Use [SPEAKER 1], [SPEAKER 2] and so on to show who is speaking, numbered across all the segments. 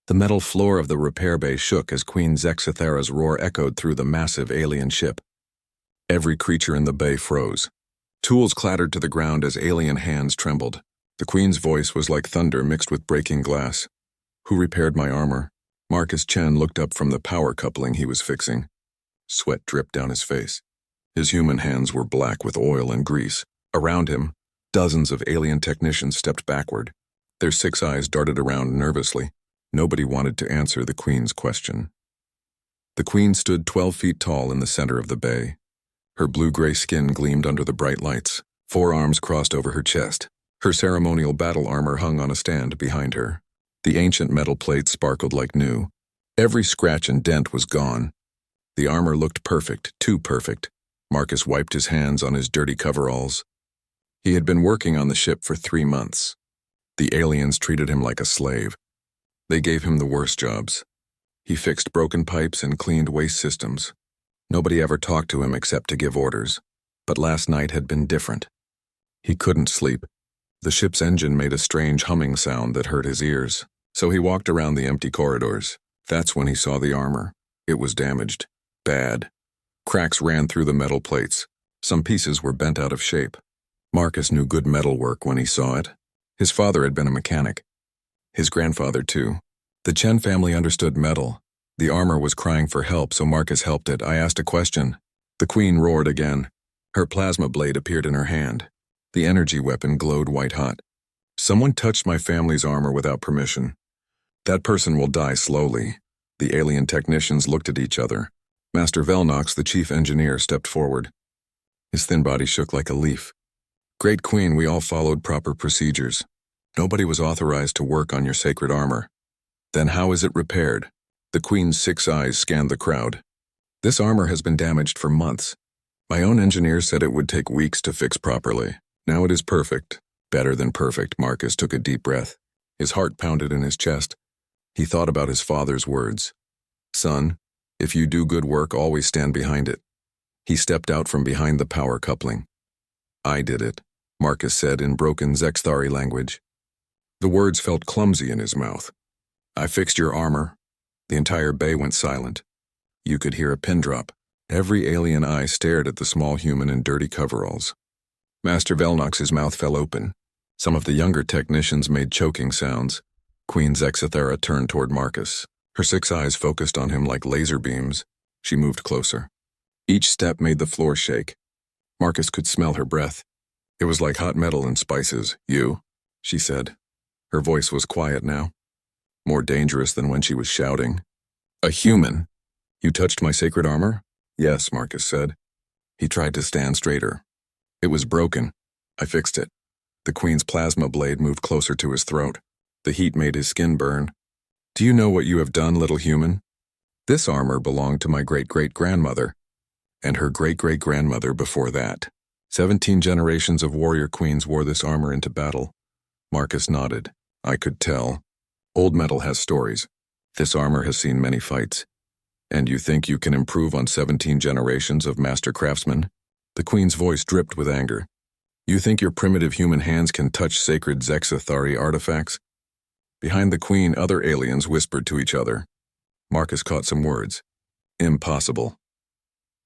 [SPEAKER 1] The metal floor of the repair bay shook as Queen Zexathera's roar echoed through the massive alien ship. Every creature in the bay froze. Tools clattered to the ground as alien hands trembled. The Queen's voice was like thunder mixed with breaking glass. "Who repaired my armor?" Marcus Chen looked up from the power coupling he was fixing. Sweat dripped down his face. His human hands were black with oil and grease. Around him, dozens of alien technicians stepped backward. Their 6 eyes darted around nervously. Nobody wanted to answer the Queen's question. The Queen stood 12 feet tall in the center of the bay. Her blue-gray skin gleamed under the bright lights. 4 arms crossed over her chest. Her ceremonial battle armor hung on a stand behind her. The ancient metal plates sparkled like new. Every scratch and dent was gone. The armor looked perfect, too perfect. Marcus wiped his hands on his dirty coveralls. He had been working on the ship for 3 months. The aliens treated him like a slave. They gave him the worst jobs. He fixed broken pipes and cleaned waste systems. Nobody ever talked to him except to give orders. But last night had been different. He couldn't sleep. The ship's engine made a strange humming sound that hurt his ears. So he walked around the empty corridors. That's when he saw the armor. It was damaged. Bad. Cracks ran through the metal plates. Some pieces were bent out of shape. Marcus knew good metal work when he saw it. His father had been a mechanic. His grandfather, too. The Chen family understood metal. The armor was crying for help, so Marcus helped it. I asked a question. The Queen roared again. Her plasma blade appeared in her hand. The energy weapon glowed white-hot. "Someone touched my family's armor without permission. That person will die slowly." The alien technicians looked at each other. Master Velnox, the chief engineer, stepped forward. His thin body shook like a leaf. "Great Queen, we all followed proper procedures. Nobody was authorized to work on your sacred armor." "Then how is it repaired?" The Queen's 6 eyes scanned the crowd. "This armor has been damaged for months. My own engineers said it would take weeks to fix properly. Now it is perfect. Better than perfect." Marcus took a deep breath. His heart pounded in his chest. He thought about his father's words. "Son, if you do good work, always stand behind it." He stepped out from behind the power coupling. "I did it," Marcus said in broken Zexthari language. The words felt clumsy in his mouth. "I fixed your armor." The entire bay went silent. You could hear a pin drop. Every alien eye stared at the small human in dirty coveralls. Master Velnox's mouth fell open. Some of the younger technicians made choking sounds. Queen Zexathera turned toward Marcus. Her 6 eyes focused on him like laser beams. She moved closer. Each step made the floor shake. Marcus could smell her breath. It was like hot metal and spices. "You?" she said. Her voice was quiet now. More dangerous than when she was shouting. "A human. You touched my sacred armor?" "Yes," Marcus said. He tried to stand straighter. "It was broken. I fixed it." The Queen's plasma blade moved closer to his throat. The heat made his skin burn. "Do you know what you have done, little human? This armor belonged to my great-great-grandmother, and her great-great-grandmother before that. 17 generations of warrior queens wore this armor into battle." Marcus nodded. "I could tell. Old metal has stories. This armor has seen many fights. And you think you can improve on 17 generations of master craftsmen?" The Queen's voice dripped with anger. "You think your primitive human hands can touch sacred Zexathari artifacts?" Behind the Queen, other aliens whispered to each other. Marcus caught some words. "Impossible.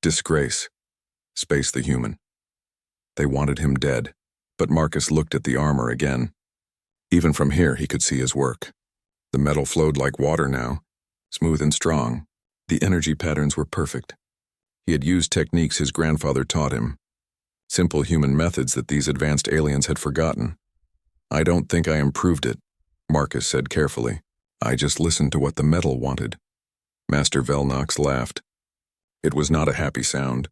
[SPEAKER 1] Disgrace. Space the human." They wanted him dead, but Marcus looked at the armor again. Even from here, he could see his work. The metal flowed like water now, smooth and strong. The energy patterns were perfect. He had used techniques his grandfather taught him. Simple human methods that these advanced aliens had forgotten. "I don't think I improved it," Marcus said carefully. "I just listened to what the metal wanted." Master Velnox laughed. It was not a happy sound.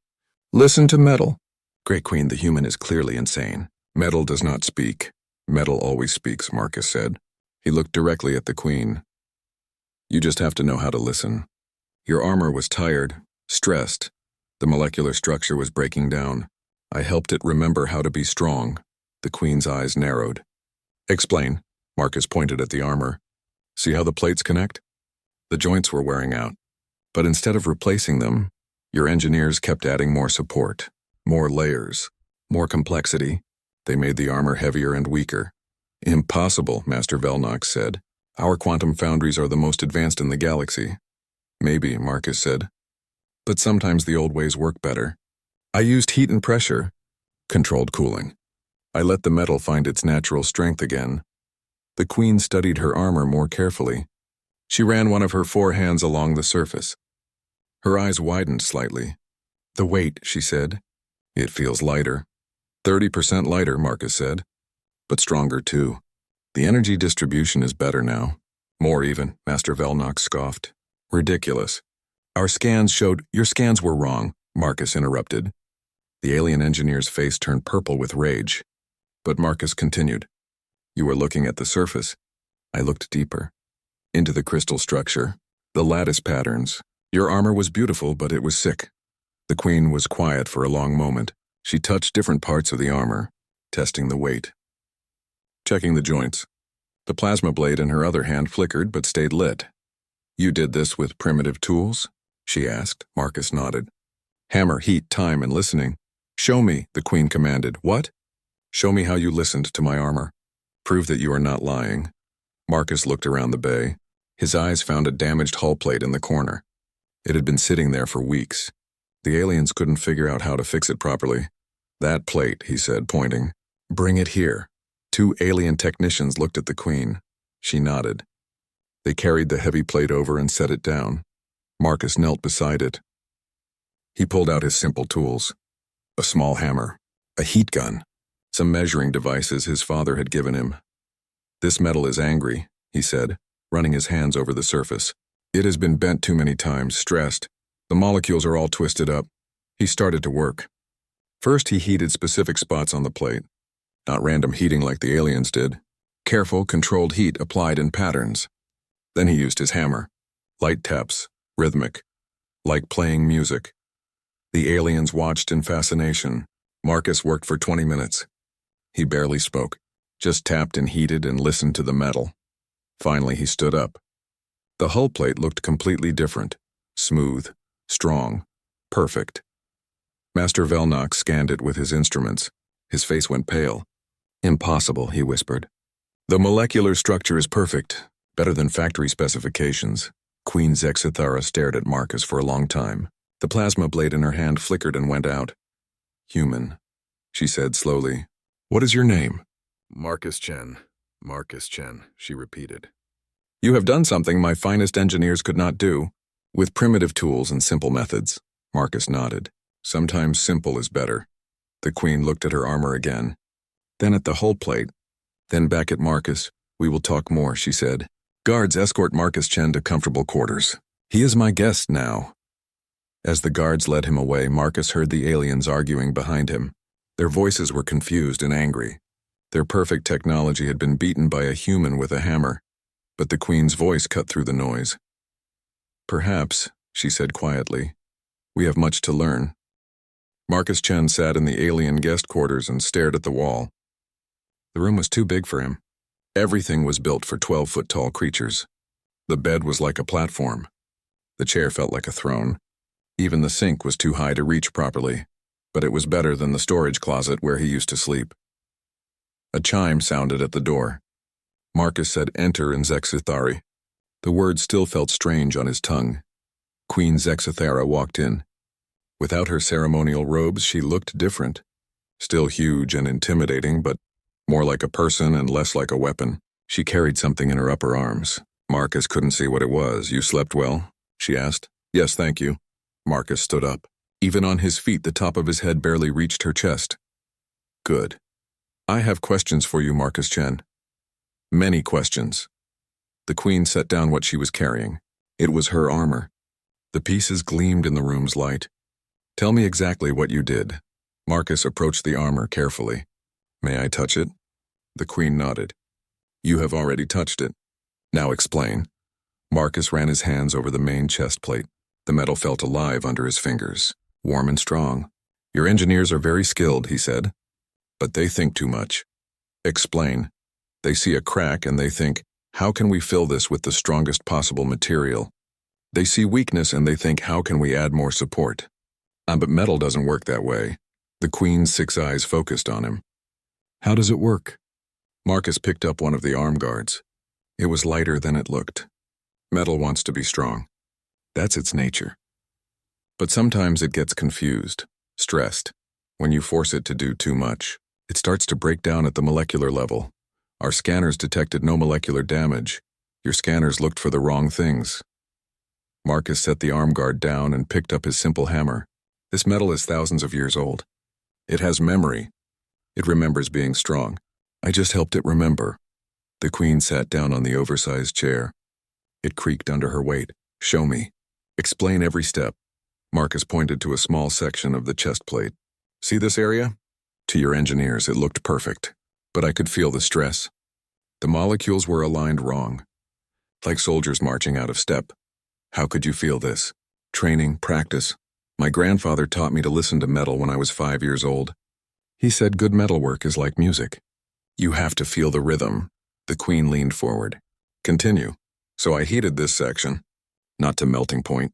[SPEAKER 1] "Listen to metal." "Great Queen, the human is clearly insane." "Metal does not speak. Metal always speaks," Marcus said. He looked directly at the Queen. "You just have to know how to listen. Your armor was tired, stressed. The molecular structure was breaking down. I helped it remember how to be strong." The Queen's eyes narrowed. "Explain." Marcus pointed at the armor. "See how the plates connect? The joints were wearing out. But instead of replacing them, your engineers kept adding more support, more layers, more complexity. They made the armor heavier and weaker." "Impossible," Master Velnox said. Our quantum foundries are the most advanced in the galaxy. Maybe, Marcus said. But sometimes the old ways work better. I used heat and pressure, controlled cooling. I let the metal find its natural strength again. The Queen studied her armor more carefully. She ran one of her 4 hands along the surface. Her eyes widened slightly. The weight, she said. It feels lighter. 30% lighter, Marcus said. But stronger too. The energy distribution is better now. More even, Master Velnox scoffed. Ridiculous. Our scans showed— Your scans were wrong, Marcus interrupted. The alien engineer's face turned purple with rage. But Marcus continued. You were looking at the surface. I looked deeper. Into the crystal structure. The lattice patterns. Your armor was beautiful, but it was sick. The Queen was quiet for a long moment. She touched different parts of the armor, testing the weight. Checking the joints. The plasma blade in her other hand flickered but stayed lit. You did this with primitive tools? She asked. Marcus nodded. Hammer, heat, time, and listening. Show me, the Queen commanded. What? Show me how you listened to my armor. Prove that you are not lying. Marcus looked around the bay. His eyes found a damaged hull plate in the corner. It had been sitting there for weeks. The aliens couldn't figure out how to fix it properly. That plate, he said, pointing. Bring it here. 2 alien technicians looked at the Queen. She nodded. They carried the heavy plate over and set it down. Marcus knelt beside it. He pulled out his simple tools. A small hammer, a heat gun, some measuring devices his father had given him. This metal is angry, he said, running his hands over the surface. It has been bent too many times, stressed. The molecules are all twisted up. He started to work. First, he heated specific spots on the plate. Not random heating like the aliens did. Careful, controlled heat applied in patterns. Then he used his hammer. Light taps, rhythmic, like playing music. The aliens watched in fascination. Marcus worked for 20 minutes. He barely spoke, just tapped and heated and listened to the metal. Finally, he stood up. The hull plate looked completely different. Smooth, strong, perfect. Master Velnox scanned it with his instruments. His face went pale. Impossible, he whispered. The molecular structure is perfect, better than factory specifications. Queen Zexithara stared at Marcus for a long time. The plasma blade in her hand flickered and went out. Human, she said slowly. What is your name? Marcus Chen. Marcus Chen, she repeated. You have done something my finest engineers could not do. With primitive tools and simple methods. Marcus nodded. Sometimes simple is better. The Queen looked at her armor again. Then at the hull plate. Then back at Marcus. We will talk more, she said. Guards, escort Marcus Chen to comfortable quarters. He is my guest now. As the guards led him away, Marcus heard the aliens arguing behind him. Their voices were confused and angry. Their perfect technology had been beaten by a human with a hammer. But the Queen's voice cut through the noise. Perhaps, she said quietly, we have much to learn. Marcus Chen sat in the alien guest quarters and stared at the wall. The room was too big for him. Everything was built for 12-foot-tall creatures. The bed was like a platform. The chair felt like a throne. Even the sink was too high to reach properly, but it was better than the storage closet where he used to sleep. A chime sounded at the door. Marcus said, "Enter in Zexithari." The word still felt strange on his tongue. Queen Zexithara walked in. Without her ceremonial robes, she looked different. Still huge and intimidating, but more like a person and less like a weapon. She carried something in her upper arms. Marcus couldn't see what it was. You slept well? She asked. Yes, thank you. Marcus stood up. Even on his feet, the top of his head barely reached her chest. Good. I have questions for you, Marcus Chen. Many questions. The Queen set down what she was carrying. It was her armor. The pieces gleamed in the room's light. Tell me exactly what you did. Marcus approached the armor carefully. May I touch it? The Queen nodded. You have already touched it. Now explain. Marcus ran his hands over the main chest plate. The metal felt alive under his fingers, warm and strong. Your engineers are very skilled, he said. But they think too much. Explain. They see a crack and they think, how can we fill this with the strongest possible material? They see weakness and they think, how can we add more support? But metal doesn't work that way. The Queen's 6 eyes focused on him. How does it work? Marcus picked up one of the arm guards. It was lighter than it looked. Metal wants to be strong. That's its nature. But sometimes it gets confused, stressed. When you force it to do too much, it starts to break down at the molecular level. Our scanners detected no molecular damage. Your scanners looked for the wrong things. Marcus set the arm guard down and picked up his simple hammer. This metal is thousands of years old. It has memory. It remembers being strong. I just helped it remember. The Queen sat down on the oversized chair. It creaked under her weight. Show me. Explain every step. Marcus pointed to a small section of the chest plate. See this area? To your engineers, it looked perfect. But I could feel the stress. The molecules were aligned wrong. Like soldiers marching out of step. How could you feel this? Training, practice. My grandfather taught me to listen to metal when I was 5 years old. He said good metalwork is like music. You have to feel the rhythm. The Queen leaned forward. Continue. So I heated this section. Not to melting point.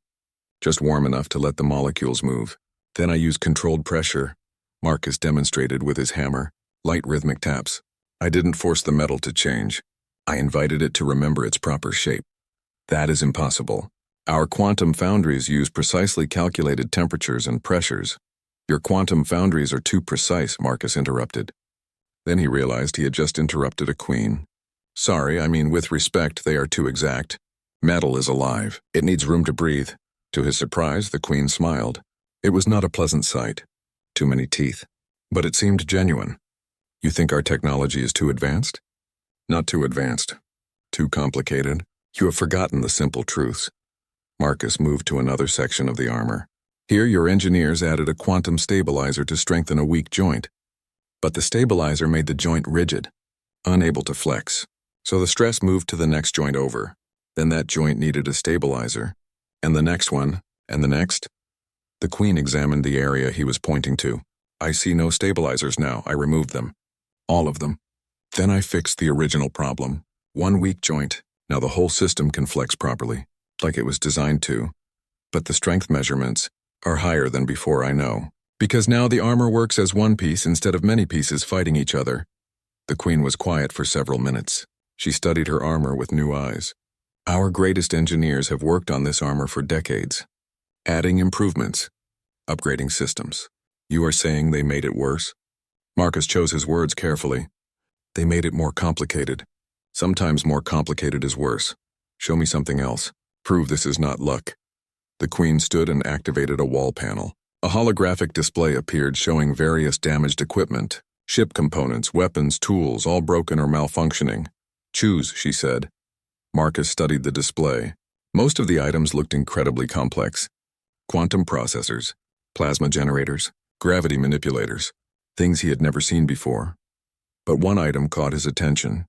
[SPEAKER 1] Just warm enough to let the molecules move. Then I used controlled pressure. Marcus demonstrated with his hammer. Light rhythmic taps. I didn't force the metal to change. I invited it to remember its proper shape. That is impossible. Our quantum foundries use precisely calculated temperatures and pressures. Your quantum foundries are too precise, Marcus interrupted. Then he realized he had just interrupted a queen. Sorry, I mean with respect, they are too exact. Metal is alive. It needs room to breathe. To his surprise, the Queen smiled. It was not a pleasant sight. Too many teeth. But it seemed genuine. You think our technology is too advanced? Not too advanced. Too complicated. You have forgotten the simple truths. Marcus moved to another section of the armor. Here, your engineers added a quantum stabilizer to strengthen a weak joint. But the stabilizer made the joint rigid, unable to flex. So the stress moved to the next joint over. Then that joint needed a stabilizer. And the next one, and the next. The Queen examined the area he was pointing to. I see no stabilizers now. I removed them. All of them. Then I fixed the original problem. One weak joint. Now the whole system can flex properly, like it was designed to. But the strength measurements are higher than before, I know. Because now the armor works as one piece instead of many pieces fighting each other. The Queen was quiet for several minutes. She studied her armor with new eyes. Our greatest engineers have worked on this armor for decades. Adding improvements. Upgrading systems. You are saying they made it worse? Marcus chose his words carefully. They made it more complicated. Sometimes more complicated is worse. Show me something else. Prove this is not luck. The Queen stood and activated a wall panel. A holographic display appeared showing various damaged equipment. Ship components, weapons, tools, all broken or malfunctioning. Choose, she said. Marcus studied the display. Most of the items looked incredibly complex. Quantum processors, plasma generators, gravity manipulators, things he had never seen before. But one item caught his attention.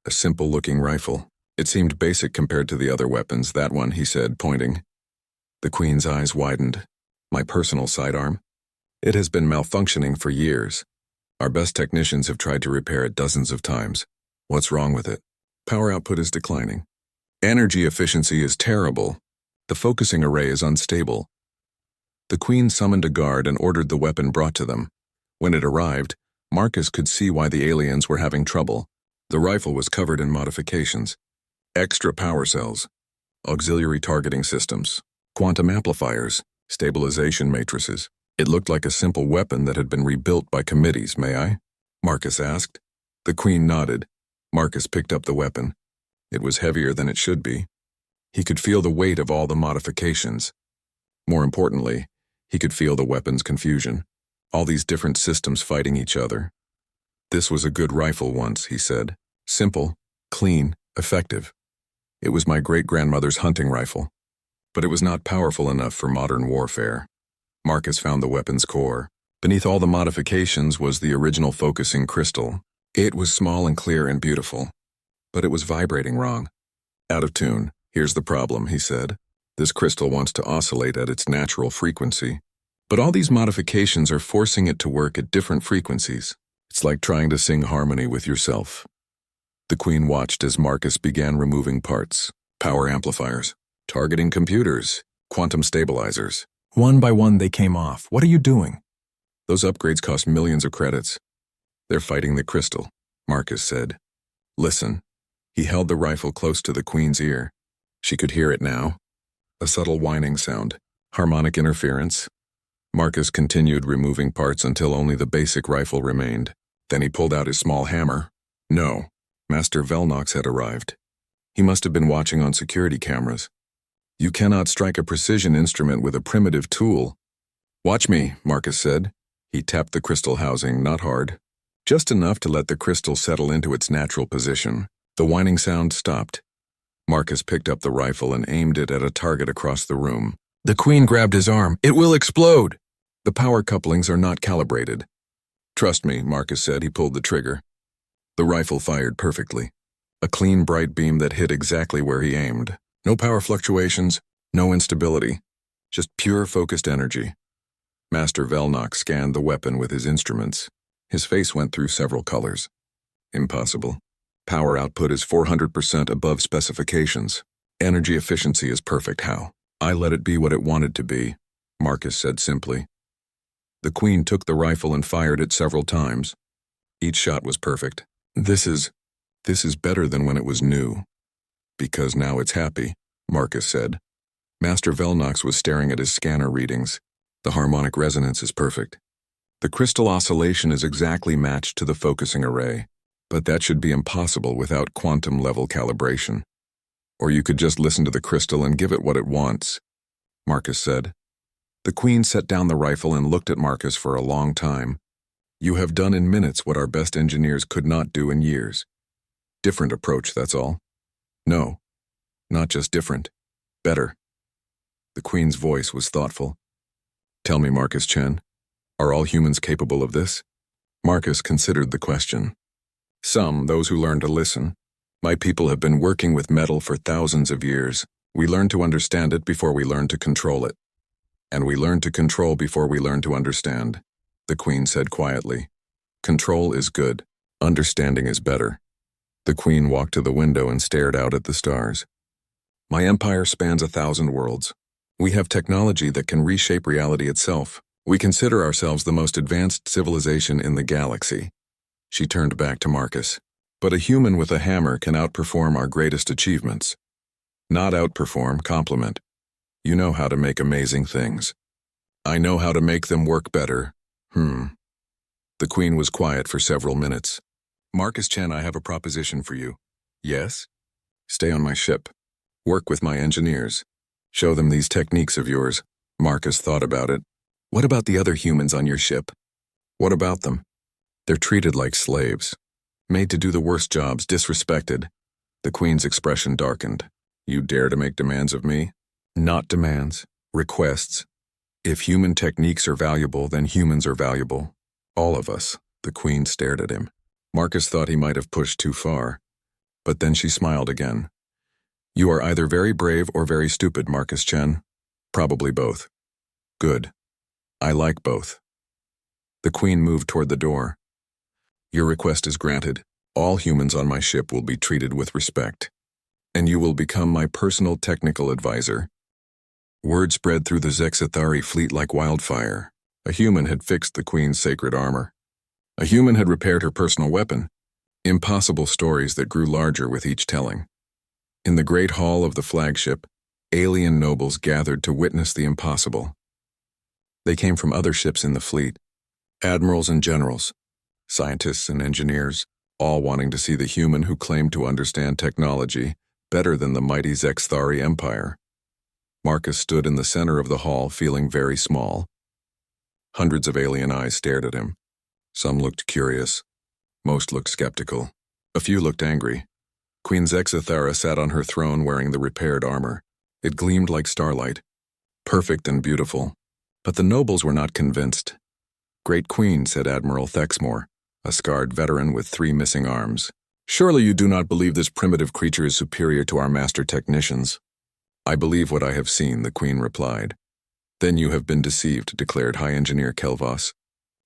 [SPEAKER 1] A simple-looking rifle. It seemed basic compared to the other weapons. That one, he said, pointing. The Queen's eyes widened. My personal sidearm? It has been malfunctioning for years. Our best technicians have tried to repair it dozens of times. What's wrong with it? Power output is declining. Energy efficiency is terrible. The focusing array is unstable. The Queen summoned a guard and ordered the weapon brought to them. When it arrived, Marcus could see why the aliens were having trouble. The rifle was covered in modifications. Extra power cells, auxiliary targeting systems, quantum amplifiers, stabilization matrices. It looked like a simple weapon that had been rebuilt by committees, may I? Marcus asked. The Queen nodded. Marcus picked up the weapon. It was heavier than it should be. He could feel the weight of all the modifications. More importantly, he could feel the weapon's confusion. All these different systems fighting each other. This was a good rifle once, he said. Simple, clean, effective. It was my great-grandmother's hunting rifle. But it was not powerful enough for modern warfare. Marcus found the weapon's core. Beneath all the modifications was the original focusing crystal. It was small and clear and beautiful. But it was vibrating wrong. Out of tune. Here's the problem, he said. This crystal wants to oscillate at its natural frequency. But all these modifications are forcing it to work at different frequencies. It's like trying to sing harmony with yourself. The Queen watched as Marcus began removing parts. Power amplifiers, targeting computers, quantum stabilizers. One by one they came off. What are you doing? Those upgrades cost millions of credits. They're fighting the crystal, Marcus said. Listen, He held the rifle close to the Queen's ear. She could hear it now. A subtle whining sound. Harmonic interference. Marcus continued removing parts until only the basic rifle remained. Then he pulled out his small hammer. No, Master Velnox had arrived. He must have been watching on security cameras. You cannot strike a precision instrument with a primitive tool. Watch me, Marcus said. He tapped the crystal housing, not hard. Just enough to let the crystal settle into its natural position. The whining sound stopped. Marcus picked up the rifle and aimed it at a target across the room. The Queen grabbed his arm. It will explode! The power couplings are not calibrated. Trust me, Marcus said. He pulled the trigger. The rifle fired perfectly. A clean, bright beam that hit exactly where he aimed. No power fluctuations, no instability. Just pure, focused energy. Master Velnox scanned the weapon with his instruments. His face went through several colors. Impossible. Power output is 400% above specifications. Energy efficiency is perfect. How? I let it be what it wanted to be, Marcus said simply. The Queen took the rifle and fired it several times. Each shot was perfect. This is better than when it was new. Because now it's happy, Marcus said. Master Velnox was staring at his scanner readings. The harmonic resonance is perfect. The crystal oscillation is exactly matched to the focusing array, but that should be impossible without quantum-level calibration. Or you could just listen to the crystal and give it what it wants, Marcus said. The Queen set down the rifle and looked at Marcus for a long time. You have done in minutes what our best engineers could not do in years. Different approach, that's all. No, not just different. Better. The Queen's voice was thoughtful. Tell me, Marcus Chen, are all humans capable of this? Marcus considered the question. Some, those who learn to listen. My people have been working with metal for thousands of years. We learn to understand it before we learn to control it. And we learn to control before we learn to understand, the Queen said quietly. Control is good. Understanding is better. The Queen walked to the window and stared out at the stars. My empire spans 1,000 worlds. We have technology that can reshape reality itself. We consider ourselves the most advanced civilization in the galaxy. She turned back to Marcus. But a human with a hammer can outperform our greatest achievements. Not outperform, complement. You know how to make amazing things. I know how to make them work better. The Queen was quiet for several minutes. Marcus Chen, I have a proposition for you. Yes? Stay on my ship. Work with my engineers. Show them these techniques of yours. Marcus thought about it. What about the other humans on your ship? What about them? They're treated like slaves. Made to do the worst jobs, disrespected. The Queen's expression darkened. You dare to make demands of me? Not demands, requests. If human techniques are valuable, then humans are valuable. All of us. The Queen stared at him. Marcus thought he might have pushed too far. But then she smiled again. You are either very brave or very stupid, Marcus Chen. Probably both. Good. I like both. The Queen moved toward the door. Your request is granted. All humans on my ship will be treated with respect. And you will become my personal technical advisor. Word spread through the Zexathari fleet like wildfire. A human had fixed the Queen's sacred armor. A human had repaired her personal weapon. Impossible stories that grew larger with each telling. In the great hall of the flagship, alien nobles gathered to witness the impossible. They came from other ships in the fleet, admirals and generals, scientists and engineers, all wanting to see the human who claimed to understand technology better than the mighty Zexathari Empire. Marcus stood in the center of the hall, feeling very small. Hundreds of alien eyes stared at him. Some looked curious. Most looked skeptical. A few looked angry. Queen Zexathara sat on her throne wearing the repaired armor. It gleamed like starlight, perfect and beautiful. But the nobles were not convinced. Great Queen, said Admiral Thexmore, a scarred veteran with 3 missing arms. Surely you do not believe this primitive creature is superior to our master technicians. I believe what I have seen, the Queen replied. Then you have been deceived, declared High Engineer Kelvas.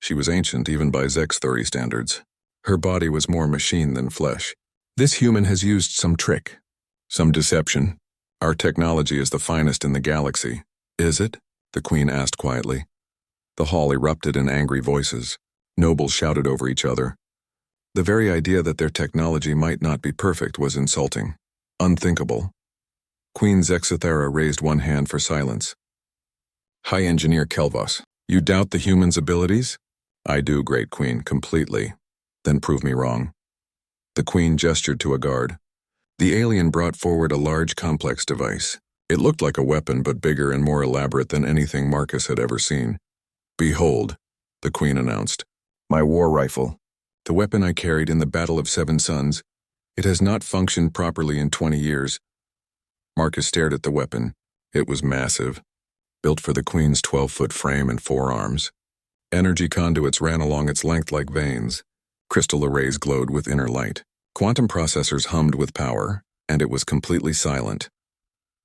[SPEAKER 1] She was ancient even by Zexathari standards. Her body was more machine than flesh. This human has used some trick, some deception. Our technology is the finest in the galaxy. Is it? The Queen asked quietly. The hall erupted in angry voices. Nobles shouted over each other. The very idea that their technology might not be perfect was insulting. Unthinkable. Queen Zexithera raised one hand for silence. High Engineer Kelvos, you doubt the human's abilities? I do, Great Queen, completely. Then prove me wrong. The Queen gestured to a guard. The alien brought forward a large, complex device. It looked like a weapon, but bigger and more elaborate than anything Marcus had ever seen. Behold, the Queen announced, my war rifle. The weapon I carried in the Battle of Seven Suns. It has not functioned properly in 20 years. Marcus stared at the weapon. It was massive, built for the Queen's 12-foot frame and forearms. Energy conduits ran along its length like veins. Crystal arrays glowed with inner light. Quantum processors hummed with power, and it was completely silent.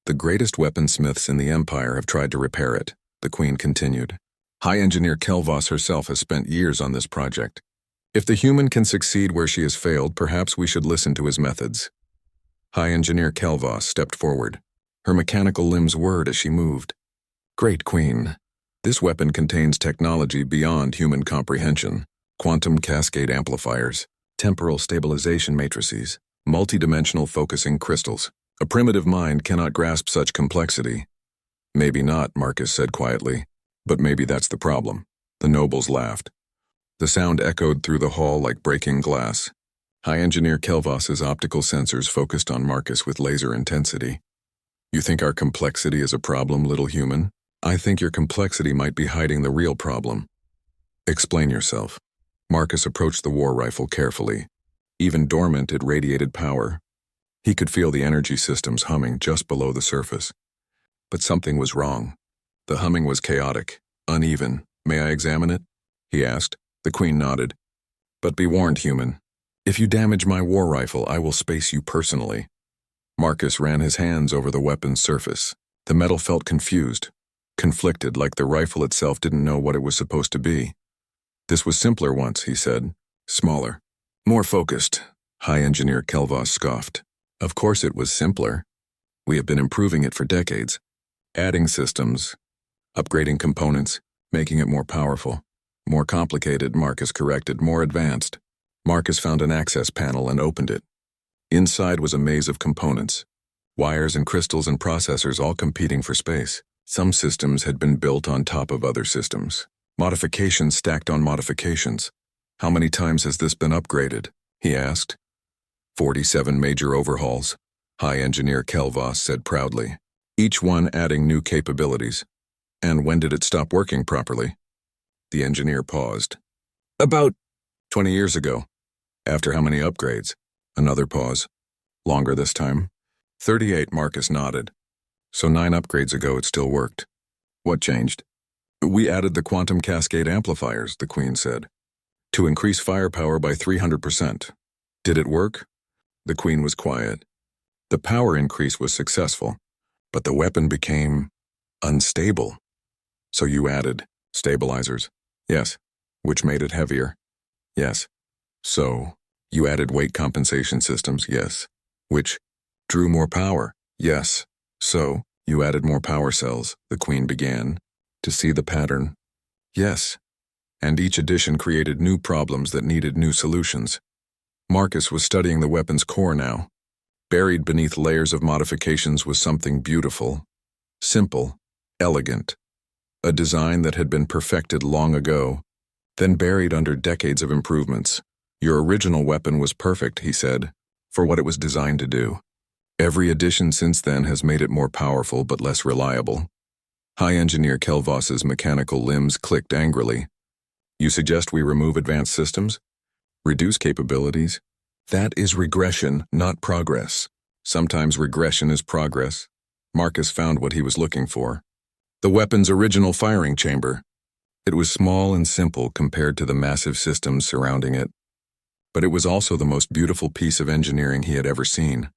[SPEAKER 1] The greatest weaponsmiths in the Empire have tried to repair it, the Queen continued. High Engineer Kelvos herself has spent years on this project. If the human can succeed where she has failed, perhaps we should listen to his methods. High Engineer Kelvos stepped forward. Her mechanical limbs whirred as she moved. Great Queen, this weapon contains technology beyond human comprehension. Quantum cascade amplifiers, temporal stabilization matrices, multidimensional focusing crystals. A primitive mind cannot grasp such complexity. Maybe not, Marcus said quietly, but maybe that's the problem. The nobles laughed. The sound echoed through the hall like breaking glass. High Engineer Kelvos's optical sensors focused on Marcus with laser intensity. You think our complexity is a problem, little human? I think your complexity might be hiding the real problem. Explain yourself. Marcus approached the war rifle carefully. Even dormant, it radiated power. He could feel the energy systems humming just below the surface. But something was wrong. The humming was chaotic, uneven. May I examine it? He asked. The Queen nodded. But be warned, human. If you damage my war rifle, I will space you personally. Marcus ran his hands over the weapon's surface. The metal felt confused, conflicted, like the rifle itself didn't know what it was supposed to be. This was simpler once, he said. Smaller. More focused. High Engineer Kelvos scoffed. Of course it was simpler. We have been improving it for decades. Adding systems, upgrading components, making it more powerful. More complicated, Marcus corrected, more advanced. Marcus found an access panel and opened it. Inside was a maze of components. Wires and crystals and processors all competing for space. Some systems had been built on top of other systems. Modifications stacked on modifications. How many times has this been upgraded? He asked. 47 major overhauls, High Engineer Kelvos said proudly. Each one adding new capabilities. And when did it stop working properly? The engineer paused. About 20 years ago. After how many upgrades? Another pause. Longer this time. 38, Marcus nodded. So 9 upgrades ago it still worked. What changed? We added the quantum cascade amplifiers, the Queen said, to increase firepower by 300%. Did it work? The Queen was quiet. The power increase was successful, but the weapon became unstable. So you added stabilizers? Yes. Which made it heavier? Yes. So you added weight compensation systems? Yes. Which drew more power? Yes. So you added more power cells, the Queen began, to see the pattern. Yes. And each addition created new problems that needed new solutions. Marcus was studying the weapon's core now. Buried beneath layers of modifications was something beautiful, simple, elegant. A design that had been perfected long ago, then buried under decades of improvements. Your original weapon was perfect, he said, for what it was designed to do. Every addition since then has made it more powerful but less reliable. High Engineer Kelvos's mechanical limbs clicked angrily. You suggest we remove advanced systems? Reduce capabilities? That is regression, not progress. Sometimes regression is progress. Marcus found what he was looking for. The weapon's original firing chamber. It was small and simple compared to the massive systems surrounding it. But it was also the most beautiful piece of engineering he had ever seen.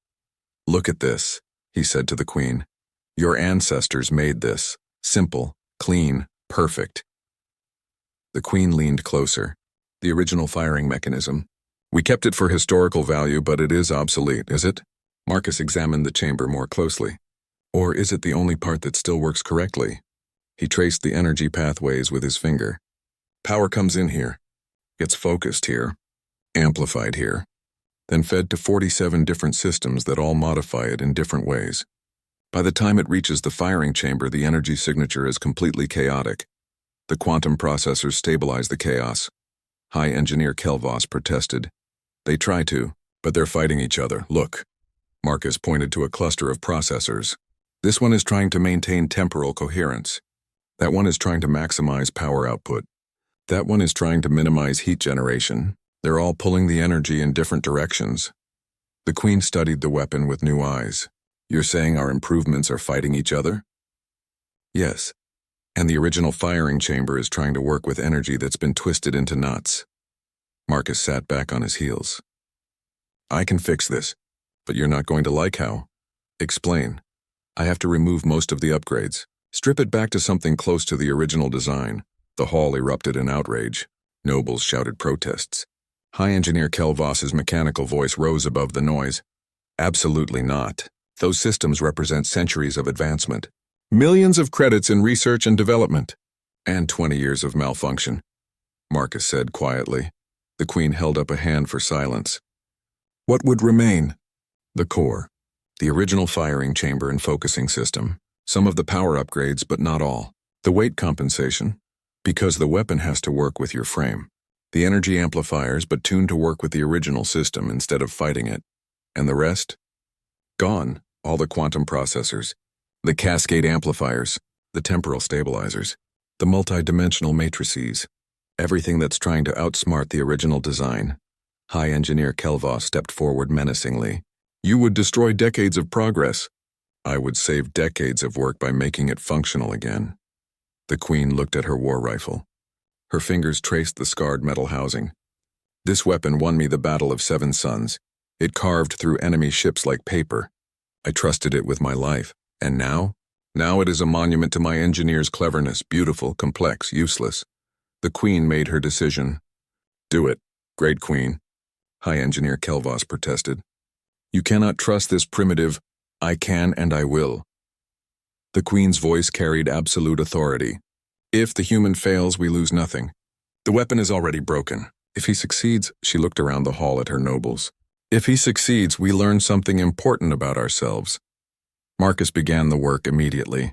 [SPEAKER 1] Look at this, he said to the Queen. Your ancestors made this. Simple, clean, perfect. The Queen leaned closer. The original firing mechanism. We kept it for historical value, but it is obsolete, is it? Marcus examined the chamber more closely. Or is it the only part that still works correctly? He traced the energy pathways with his finger. Power comes in here. Gets focused here. amplified here, then fed to 47 different systems that all modify it in different ways. By the time it reaches the firing chamber, the energy signature is completely chaotic. The quantum processors stabilize the chaos. High Engineer Kelvos protested. They try to, but they're fighting each other. Look. Marcus pointed to a cluster of processors. This one is trying to maintain temporal coherence. That one is trying to maximize power output. That one is trying to minimize heat generation. They're all pulling the energy in different directions. The Queen studied the weapon with new eyes. You're saying our improvements are fighting each other? Yes. And the original firing chamber is trying to work with energy that's been twisted into knots. Marcus sat back on his heels. I can fix this, but you're not going to like how. Explain. I have to remove most of the upgrades. Strip it back to something close to the original design. The hall erupted in outrage. Nobles shouted protests. High Engineer Kelvos's mechanical voice rose above the noise. Absolutely not. Those systems represent centuries of advancement. Millions of credits in research and development. And 20 years of malfunction, Marcus said quietly. The Queen held up a hand for silence. What would remain? The core. The original firing chamber and focusing system. Some of the power upgrades, but not all. The weight compensation. Because the weapon has to work with your frame. The energy amplifiers, but tuned to work with the original system instead of fighting it. And the rest? Gone. All the quantum processors. The cascade amplifiers. The temporal stabilizers. The multi-dimensional matrices. Everything that's trying to outsmart the original design. High Engineer Kelvos stepped forward menacingly. You would destroy decades of progress. I would save decades of work by making it functional again. The Queen looked at her war rifle. Her fingers traced the scarred metal housing. This weapon won me the Battle of Seven Suns. It carved through enemy ships like paper. I trusted it with my life. And now? Now it is a monument to my engineer's cleverness, beautiful, complex, useless. The Queen made her decision. Do it, Great Queen. High Engineer Kelvos protested. You cannot trust this primitive. I can and I will. The Queen's voice carried absolute authority. If the human fails, we lose nothing. The weapon is already broken. If he succeeds, she looked around the hall at her nobles. If he succeeds, we learn something important about ourselves. Marcus began the work immediately.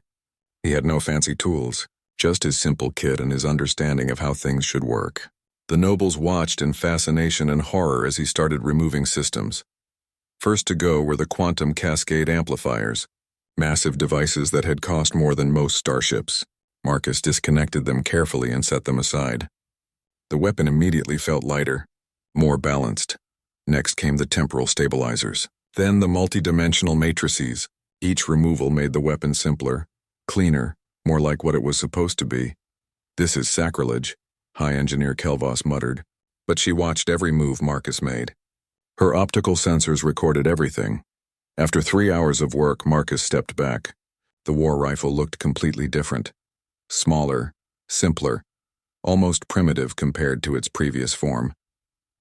[SPEAKER 1] He had no fancy tools, just his simple kit and his understanding of how things should work. The nobles watched in fascination and horror as he started removing systems. First to go were the quantum cascade amplifiers, massive devices that had cost more than most starships. Marcus disconnected them carefully and set them aside. The weapon immediately felt lighter, more balanced. Next came the temporal stabilizers, then the multi-dimensional matrices. Each removal made the weapon simpler, cleaner, more like what it was supposed to be. This is sacrilege, High Engineer Kelvos muttered, but she watched every move Marcus made. Her optical sensors recorded everything. After 3 hours of work, Marcus stepped back. The war rifle looked completely different. Smaller, simpler, almost primitive compared to its previous form.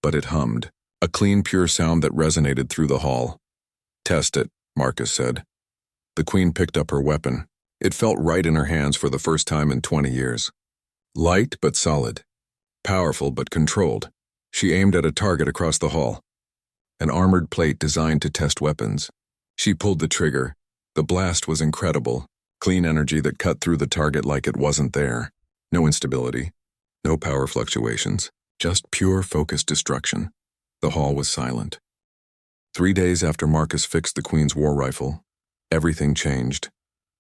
[SPEAKER 1] But it hummed, a clean, pure sound that resonated through the hall. Test it, Marcus said. The Queen picked up her weapon. It felt right in her hands for the first time in 20 years. Light but solid. Powerful but controlled. She aimed at a target across the hall. An armored plate designed to test weapons. She pulled the trigger. The blast was incredible. Clean energy that cut through the target like it wasn't there. No instability. No power fluctuations. Just pure, focused destruction. The hall was silent. 3 days after Marcus fixed the Queen's war rifle, everything changed.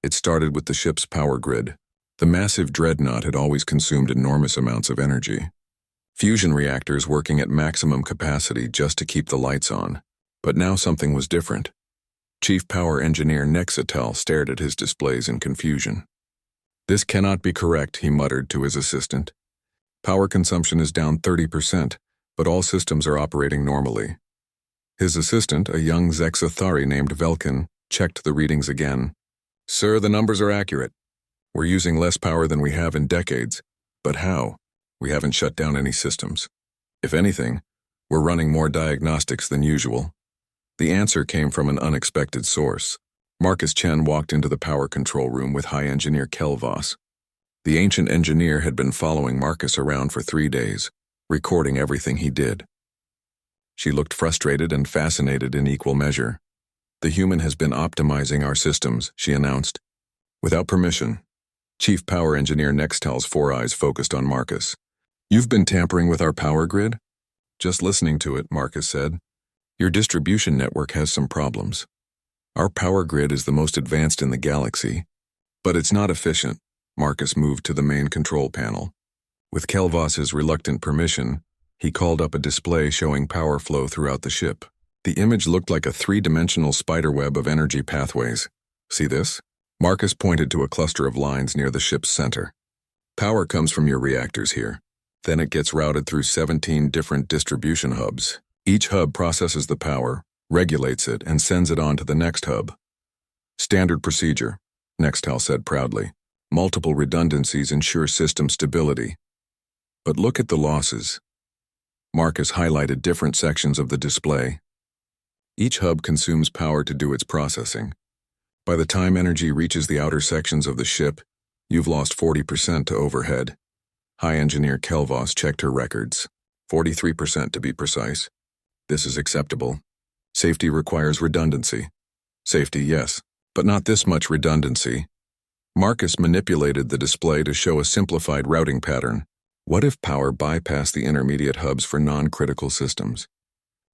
[SPEAKER 1] It started with the ship's power grid. The massive dreadnought had always consumed enormous amounts of energy. Fusion reactors working at maximum capacity just to keep the lights on. But now something was different. Chief Power Engineer Nexatel stared at his displays in confusion. This cannot be correct, he muttered to his assistant. Power consumption is down 30%, but all systems are operating normally. His assistant, a young Zexathari named Velkin, checked the readings again. Sir, the numbers are accurate. We're using less power than we have in decades. But how? We haven't shut down any systems. If anything, we're running more diagnostics than usual. The answer came from an unexpected source. Marcus Chen walked into the power control room with High Engineer Kelvos. The ancient engineer had been following Marcus around for 3 days, recording everything he did. She looked frustrated and fascinated in equal measure. "The human has been optimizing our systems," she announced. Without permission, Chief Power Engineer Nextel's 4 eyes focused on Marcus. "You've been tampering with our power grid?" "Just listening to it," Marcus said. "Your distribution network has some problems. Our power grid is the most advanced in the galaxy, but it's not efficient." Marcus moved to the main control panel. With Kelvos's reluctant permission, he called up a display showing power flow throughout the ship. The image looked like a 3-dimensional spiderweb of energy pathways. "See this?" Marcus pointed to a cluster of lines near the ship's center. "Power comes from your reactors here. Then it gets routed through 17 different distribution hubs. Each hub processes the power, regulates it, and sends it on to the next hub. Standard procedure," Nextel said proudly. "Multiple redundancies ensure system stability. But look at the losses." Marcus highlighted different sections of the display. Each hub consumes power to do its processing. By the time energy reaches the outer sections of the ship, you've lost 40% to overhead. High Engineer Kelvos checked her records. 43% to be precise. "This is acceptable. Safety requires redundancy." "Safety, yes, but not this much redundancy." Marcus manipulated the display to show a simplified routing pattern. What if power bypassed the intermediate hubs for non-critical systems?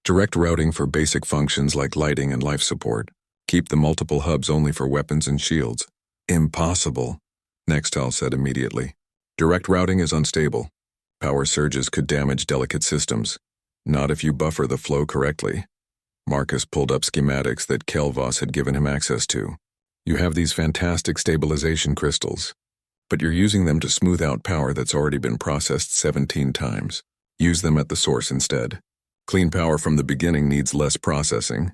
[SPEAKER 1] Direct routing for basic functions like lighting and life support. Keep the multiple hubs only for weapons and shields. "Impossible," Nextel said immediately. "Direct routing is unstable. Power surges could damage delicate systems. Not if you buffer the flow correctly." Marcus pulled up schematics that Kelvos had given him access to. "You have these fantastic stabilization crystals, but you're using them to smooth out power that's already been processed 17 times. Use them at the source instead. Clean power from the beginning needs less processing."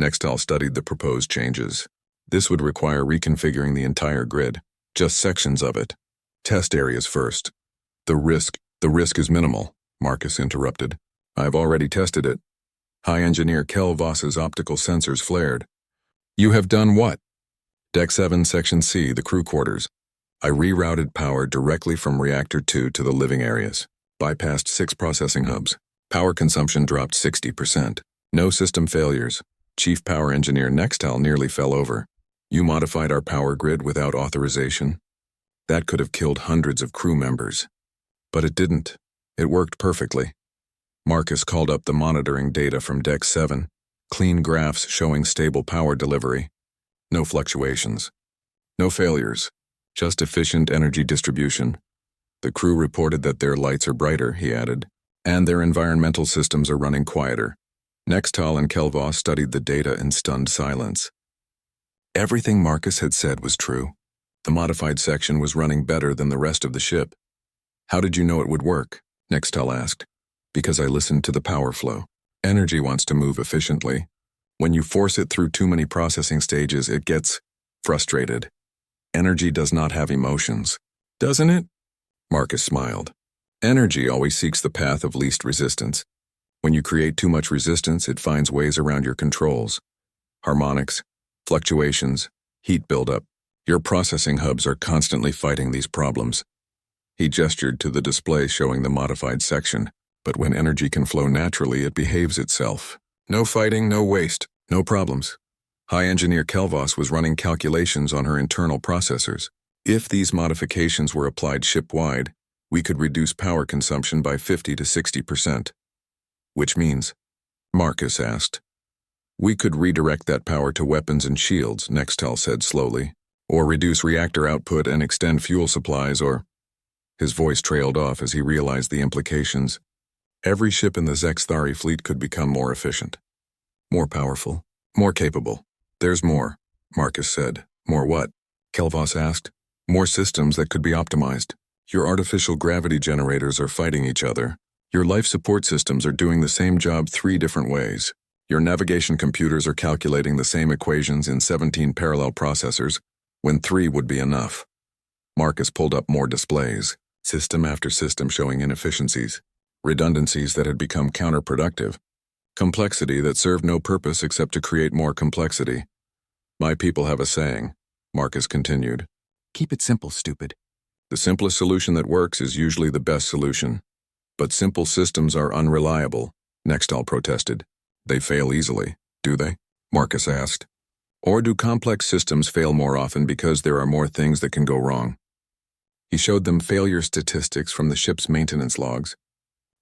[SPEAKER 1] Nextel studied the proposed changes. "This would require reconfiguring the entire grid, just sections of it. Test areas first." The risk is minimal," Marcus interrupted. "I've already tested it." High Engineer Kelvos's optical sensors flared. "You have done what?" "Deck 7, Section C, the crew quarters. I rerouted power directly from Reactor 2 to the living areas. Bypassed 6 processing hubs. Power consumption dropped 60%. No system failures." Chief Power Engineer Nextel nearly fell over. "You modified our power grid without authorization? That could have killed hundreds of crew members." "But it didn't. It worked perfectly." Marcus called up the monitoring data from Deck 7. Clean graphs showing stable power delivery. No fluctuations. No failures. Just efficient energy distribution. "The crew reported that their lights are brighter," he added, "and their environmental systems are running quieter." Nextel and Kelvos studied the data in stunned silence. Everything Marcus had said was true. The modified section was running better than the rest of the ship. "How did you know it would work?" Nextel asked. "Because I listened to the power flow. Energy wants to move efficiently. When you force it through too many processing stages, it gets frustrated. Energy does not have emotions, doesn't it?" Marcus smiled. "Energy always seeks the path of least resistance. When you create too much resistance, it finds ways around your controls. Harmonics, fluctuations, heat buildup. Your processing hubs are constantly fighting these problems." He gestured to the display showing the modified section, but when energy can flow naturally, it behaves itself. No fighting, no waste, no problems. High Engineer Kelvos was running calculations on her internal processors. If these modifications were applied ship-wide, we could reduce power consumption by 50 to 60%. "Which means?" Marcus asked. "We could redirect that power to weapons and shields," Nextel said slowly, "or reduce reactor output and extend fuel supplies, or—" His voice trailed off as he realized the implications. Every ship in the Zexthari fleet could become more efficient. More powerful. More capable. "There's more," Marcus said. "More what?" Kelvos asked. "More systems that could be optimized. Your artificial gravity generators are fighting each other. Your life support systems are doing the same job 3 different ways. Your navigation computers are calculating the same equations in 17 parallel processors, when 3 would be enough." Marcus pulled up more displays, system after system showing inefficiencies, redundancies that had become counterproductive, complexity that served no purpose except to create more complexity. "My people have a saying," Marcus continued. "Keep it simple, stupid. The simplest solution that works is usually the best solution. But simple systems are unreliable. Nextal protested. They fail easily, do they? Marcus asked. Or do complex systems fail more often because there are more things that can go wrong? He showed them failure statistics from the ship's maintenance logs.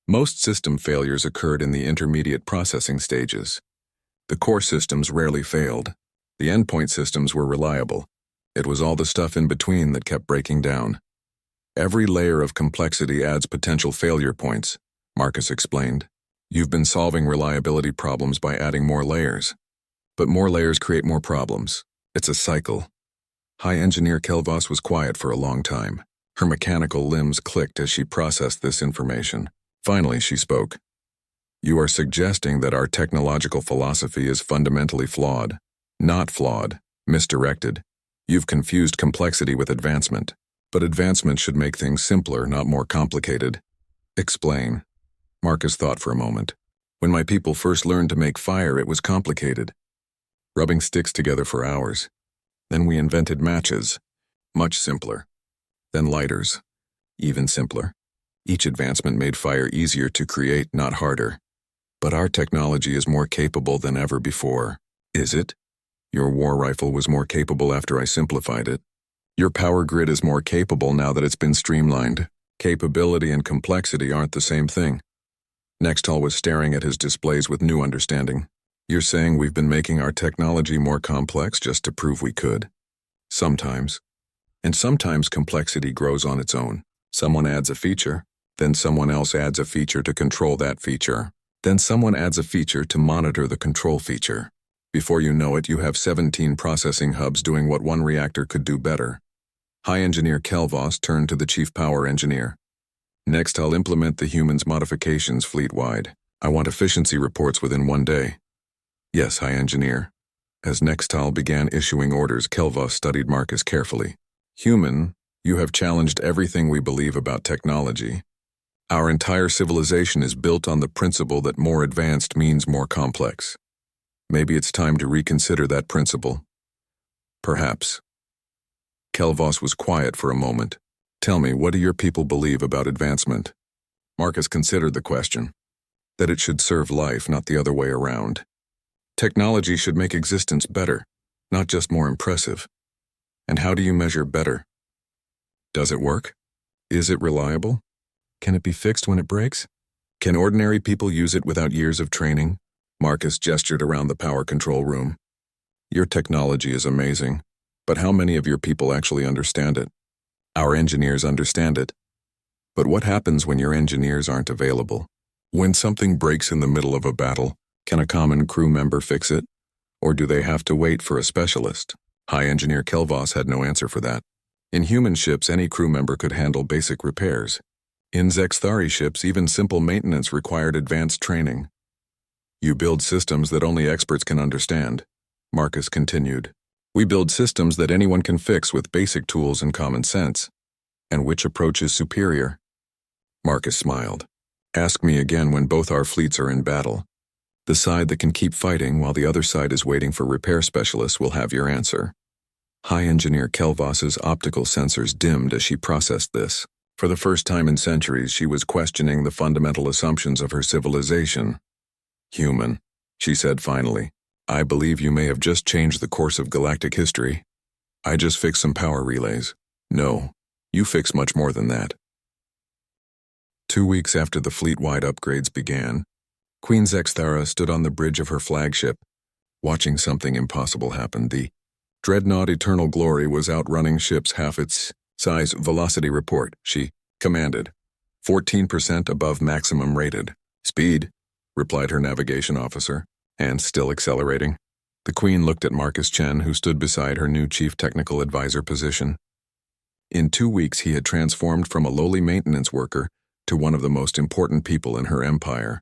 [SPEAKER 1] Most system failures occurred in the intermediate processing stages. The core systems rarely failed. The endpoint systems were reliable. It was all the stuff in between that kept breaking down. Every layer of complexity adds potential failure points, Marcus explained. You've been solving reliability problems by adding more layers. But more layers create more problems. It's a cycle. High Engineer Kelvos was quiet for a long time. Her mechanical limbs clicked as she processed this information. Finally, she spoke. You are suggesting that our technological philosophy is fundamentally flawed. Not flawed, misdirected. You've confused complexity with advancement. But advancement should make things simpler, not more complicated. Explain. Marcus thought for a moment. When my people first learned to make fire, it was complicated. Rubbing sticks together for hours. Then we invented matches. Much simpler. Then lighters. Even simpler. Each advancement made fire easier to create, not harder. But our technology is more capable than ever before. Is it? Your war rifle was more capable after I simplified it. Your power grid is more capable now that it's been streamlined. Capability and complexity aren't the same thing. Nextal was staring at his displays with new understanding. You're saying we've been making our technology more complex just to prove we could? Sometimes. And sometimes complexity grows on its own. Someone adds a feature, then someone else adds a feature to control that feature. Then someone adds a feature to monitor the control feature. Before you know it, you have 17 processing hubs doing what one reactor could do better. High Engineer Kelvos turned to the Chief Power Engineer. Next, I'll implement the humans' modifications fleet-wide. I want efficiency reports within 1 day. Yes, High Engineer. As Nextal began issuing orders, Kelvos studied Marcus carefully. Human, you have challenged everything we believe about technology. Our entire civilization is built on the principle that more advanced means more complex. Maybe it's time to reconsider that principle. Perhaps. Kelvos was quiet for a moment. Tell me, what do your people believe about advancement? Marcus considered the question. That it should serve life, not the other way around. Technology should make existence better, not just more impressive. And how do you measure better? Does it work? Is it reliable? Can it be fixed when it breaks? Can ordinary people use it without years of training? Marcus gestured around the power control room. Your technology is amazing, but how many of your people actually understand it? Our engineers understand it. But what happens when your engineers aren't available? When something breaks in the middle of a battle, can a common crew member fix it? Or do they have to wait for a specialist? High Engineer Kelvos had no answer for that. In human ships, any crew member could handle basic repairs. In Zexthari ships, even simple maintenance required advanced training. You build systems that only experts can understand, Marcus continued. We build systems that anyone can fix with basic tools and common sense. And which approach is superior? Marcus smiled. Ask me again when both our fleets are in battle. The side that can keep fighting while the other side is waiting for repair specialists will have your answer. High Engineer Kelvos's optical sensors dimmed as she processed this. For the first time in centuries, she was questioning the fundamental assumptions of her civilization. Human, she said finally. I believe you may have just changed the course of galactic history. I just fixed some power relays. No, you fixed much more than that. 2 weeks after the fleet-wide upgrades began, Queen Zexthara stood on the bridge of her flagship, watching something impossible happen. The Dreadnought Eternal Glory was outrunning ships half its size. Velocity report, she commanded. 14% above maximum rated. Speed, replied her navigation officer. And still accelerating. The Queen looked at Marcus Chen, who stood beside her new Chief Technical Advisor position. In 2 weeks, he had transformed from a lowly maintenance worker to one of the most important people in her empire.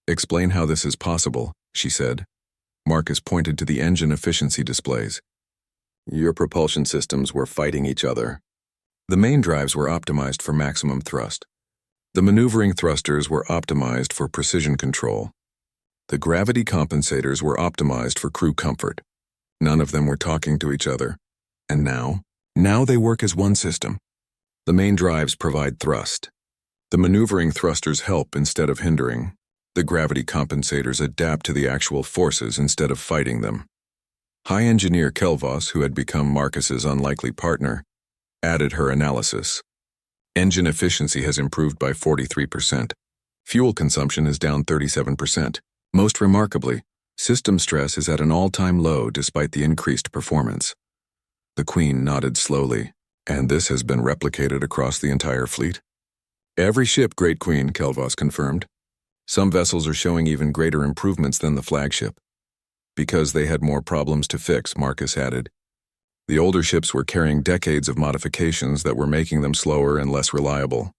[SPEAKER 1] Explain how this is possible, she said. Marcus pointed to the engine efficiency displays. Your propulsion systems were fighting each other. The main drives were optimized for maximum thrust. The maneuvering thrusters were optimized for precision control. The gravity compensators were optimized for crew comfort. None of them were talking to each other. And now they work as one system. The main drives provide thrust. The maneuvering thrusters help instead of hindering. The gravity compensators adapt to the actual forces instead of fighting them. High Engineer Kelvos, who had become Marcus's unlikely partner, added her analysis. Engine efficiency has improved by 43%. Fuel consumption is down 37%. Most remarkably, system stress is at an all-time low despite the increased performance. The Queen nodded slowly. And this has been replicated across the entire fleet? Every ship, Great Queen, Kelvos confirmed. Some vessels are showing even greater improvements than the flagship. Because they had more problems to fix, Marcus added. The older ships were carrying decades of modifications that were making them slower and less reliable.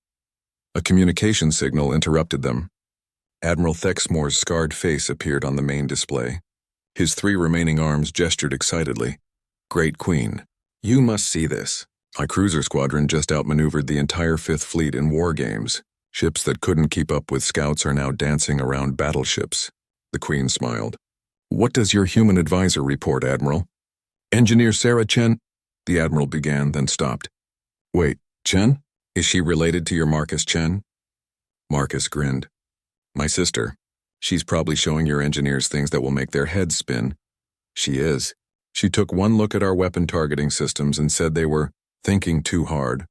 [SPEAKER 1] A communication signal interrupted them. Admiral Thexmore's scarred face appeared on the main display. His 3 remaining arms gestured excitedly. Great Queen, you must see this. My cruiser squadron just outmaneuvered the entire 5th Fleet in war games. Ships that couldn't keep up with scouts are now dancing around battleships. The Queen smiled. What does your human advisor report, Admiral? Engineer Sarah Chen? The Admiral began, then stopped. Wait, Chen? Is she related to your Marcus Chen? Marcus grinned. My sister. She's probably showing your engineers things that will make their heads spin. She is. She took one look at our weapon targeting systems and said they were thinking too hard.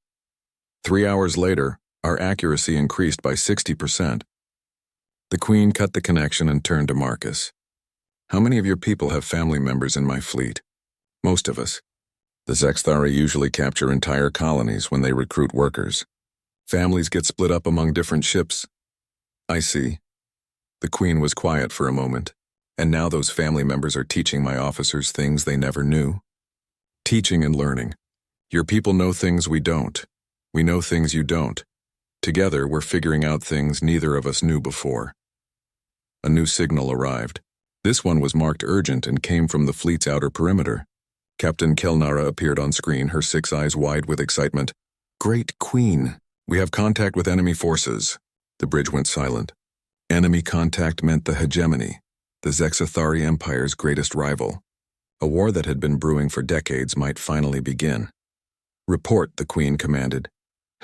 [SPEAKER 1] 3 hours later, our accuracy increased by 60%. The Queen cut the connection and turned to Marcus. How many of your people have family members in my fleet? Most of us. The Zexthari usually capture entire colonies when they recruit workers. Families get split up among different ships. I see. The Queen was quiet for a moment, and now those family members are teaching my officers things they never knew. Teaching and learning. Your people know things we don't. We know things you don't. Together, we're figuring out things neither of us knew before. A new signal arrived. This one was marked urgent and came from the fleet's outer perimeter. Captain Kelnara appeared on screen, her 6 eyes wide with excitement. Great Queen, we have contact with enemy forces. The bridge went silent. Enemy contact meant the hegemony, the Zexathari Empire's greatest rival. A war that had been brewing for decades might finally begin. Report, the Queen commanded.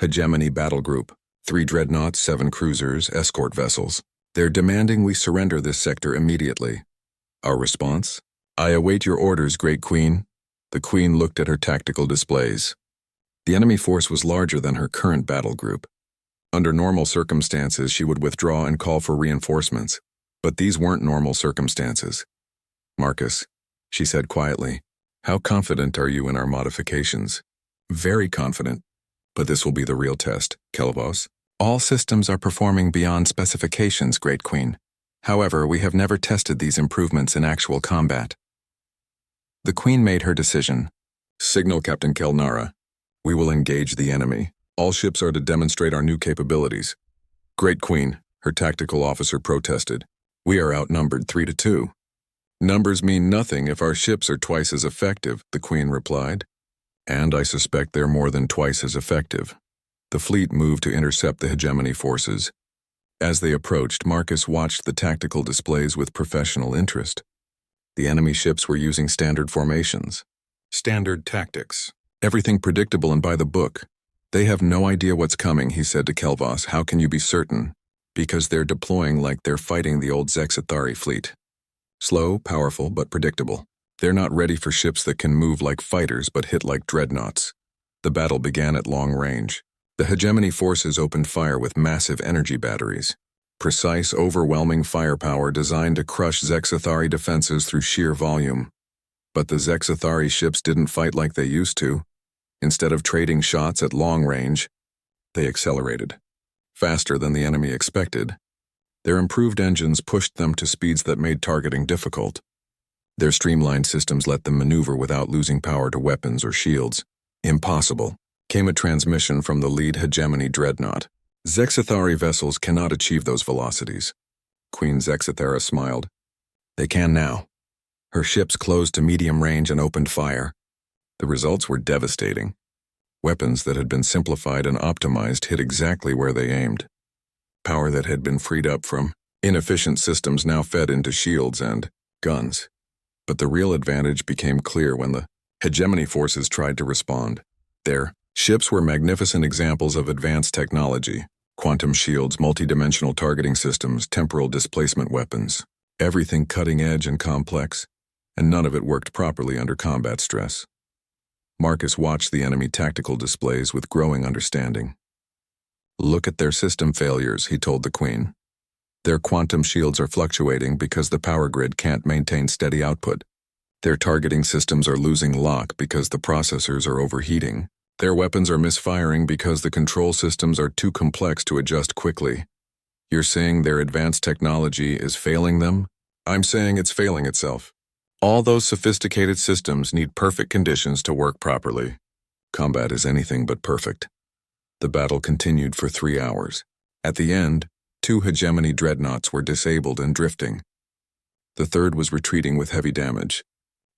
[SPEAKER 1] Hegemony Battle Group, 3 dreadnoughts, 7 cruisers, escort vessels. They're demanding we surrender this sector immediately. Our response? I await your orders, Great Queen. The Queen looked at her tactical displays. The enemy force was larger than her current battle group. Under normal circumstances, she would withdraw and call for reinforcements. But these weren't normal circumstances. Marcus, she said quietly, how confident are you in our modifications? Very confident. But this will be the real test, Kelvos. All systems are performing beyond specifications, Great Queen. However, we have never tested these improvements in actual combat. The Queen made her decision. Signal Captain Kelnara. We will engage the enemy. All ships are to demonstrate our new capabilities. Great Queen, her tactical officer protested. We are outnumbered 3-2. Numbers mean nothing if our ships are twice as effective, the Queen replied. And I suspect they're more than twice as effective. The fleet moved to intercept the hegemony forces. As they approached, Marcus watched the tactical displays with professional interest. The enemy ships were using standard formations. Standard tactics. Everything predictable and by the book. They have no idea what's coming, he said to Kelvos. How can you be certain? Because they're deploying like they're fighting the old Zexathari fleet. Slow, powerful, but predictable. They're not ready for ships that can move like fighters but hit like dreadnoughts. The battle began at long range. The hegemony forces opened fire with massive energy batteries. Precise, overwhelming firepower designed to crush Zexathari defenses through sheer volume. But the Zexathari ships didn't fight like they used to. Instead of trading shots at long range, they accelerated. Faster than the enemy expected. Their improved engines pushed them to speeds that made targeting difficult. Their streamlined systems let them maneuver without losing power to weapons or shields. Impossible. Came a transmission from the lead hegemony dreadnought. Zexathari vessels cannot achieve those velocities. Queen Zexathara smiled. They can now. Her ships closed to medium range and opened fire. The results were devastating. Weapons that had been simplified and optimized hit exactly where they aimed. Power that had been freed up from inefficient systems now fed into shields and guns. But the real advantage became clear when the hegemony forces tried to respond. Their ships were magnificent examples of advanced technology, Quantum shields, multidimensional targeting systems, temporal displacement weapons. Everything cutting-edge and complex, and none of it worked properly under combat stress. Marcus watched the enemy tactical displays with growing understanding. "Look at their system failures," he told the Queen. "Their quantum shields are fluctuating because the power grid can't maintain steady output. Their targeting systems are losing lock because the processors are overheating. Their weapons are misfiring because the control systems are too complex to adjust quickly. You're saying their advanced technology is failing them? I'm saying it's failing itself. All those sophisticated systems need perfect conditions to work properly. Combat is anything but perfect." The battle continued for 3 hours. At the end, 2 hegemony dreadnoughts were disabled and drifting. The third was retreating with heavy damage.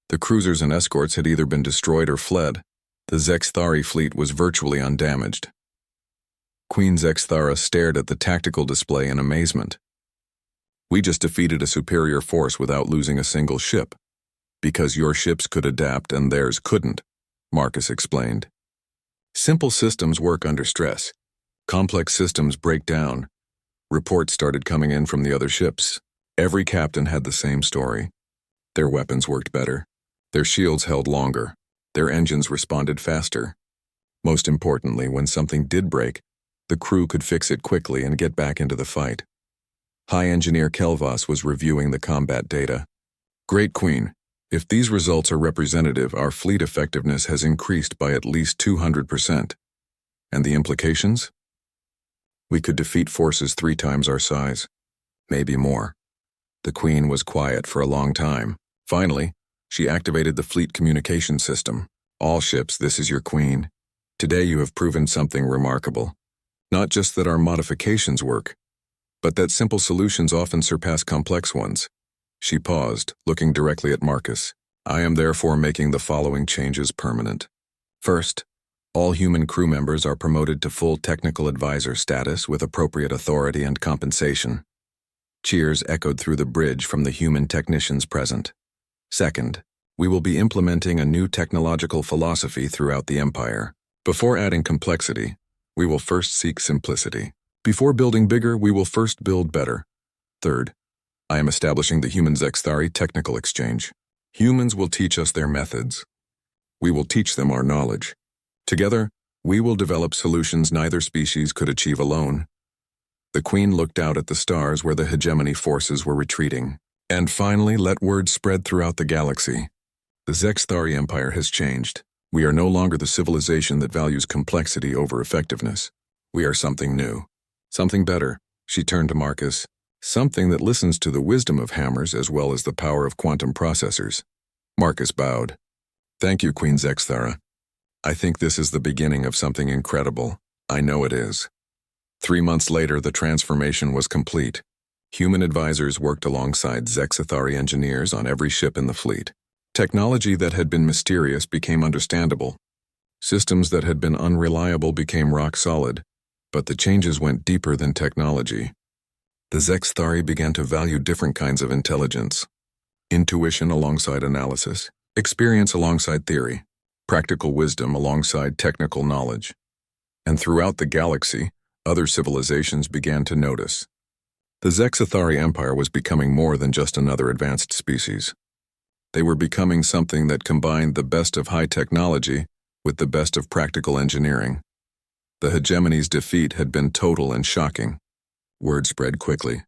[SPEAKER 1] The cruisers and escorts had either been destroyed or fled. The Zexthari fleet was virtually undamaged. Queen Zexthara stared at the tactical display in amazement. "We just defeated a superior force without losing a single ship. Because your ships could adapt and theirs couldn't," Marcus explained. "Simple systems work under stress. Complex systems break down." Reports started coming in from the other ships. Every captain had the same story. Their weapons worked better. Their shields held longer. Their engines responded faster. Most importantly, when something did break, the crew could fix it quickly and get back into the fight. High Engineer Kelvas was reviewing the combat data. "Great Queen, if these results are representative, our fleet effectiveness has increased by at least 200%. And the implications? We could defeat forces 3 times our size. Maybe more." The Queen was quiet for a long time. Finally, she activated the fleet communication system. "All ships, this is your Queen. Today you have proven something remarkable. Not just that our modifications work, but that simple solutions often surpass complex ones." She paused, looking directly at Marcus. "I am therefore making the following changes permanent. First, all human crew members are promoted to full technical advisor status with appropriate authority and compensation." Cheers echoed through the bridge from the human technicians present. "Second, we will be implementing a new technological philosophy throughout the Empire. Before adding complexity, we will first seek simplicity. Before building bigger, we will first build better. Third, I am establishing the Human Zexthari Technical Exchange. Humans will teach us their methods. We will teach them our knowledge. Together, we will develop solutions neither species could achieve alone." The Queen looked out at the stars where the hegemony forces were retreating. "And finally, let word spread throughout the galaxy. The Zexthari Empire has changed. We are no longer the civilization that values complexity over effectiveness. We are something new. Something better." She turned to Marcus. "Something that listens to the wisdom of hammers as well as the power of quantum processors." Marcus bowed. "Thank you, Queen Zexthara. I think this is the beginning of something incredible. I know it is." 3 months later, the transformation was complete. Human advisors worked alongside Zexthari engineers on every ship in the fleet. Technology that had been mysterious became understandable. Systems that had been unreliable became rock solid, but the changes went deeper than technology. The Zexthari began to value different kinds of intelligence. Intuition alongside analysis, experience alongside theory, practical wisdom alongside technical knowledge. And throughout the galaxy, other civilizations began to notice. The Zexthari Empire was becoming more than just another advanced species. They were becoming something that combined the best of high technology with the best of practical engineering. The hegemony's defeat had been total and shocking. Word spread quickly.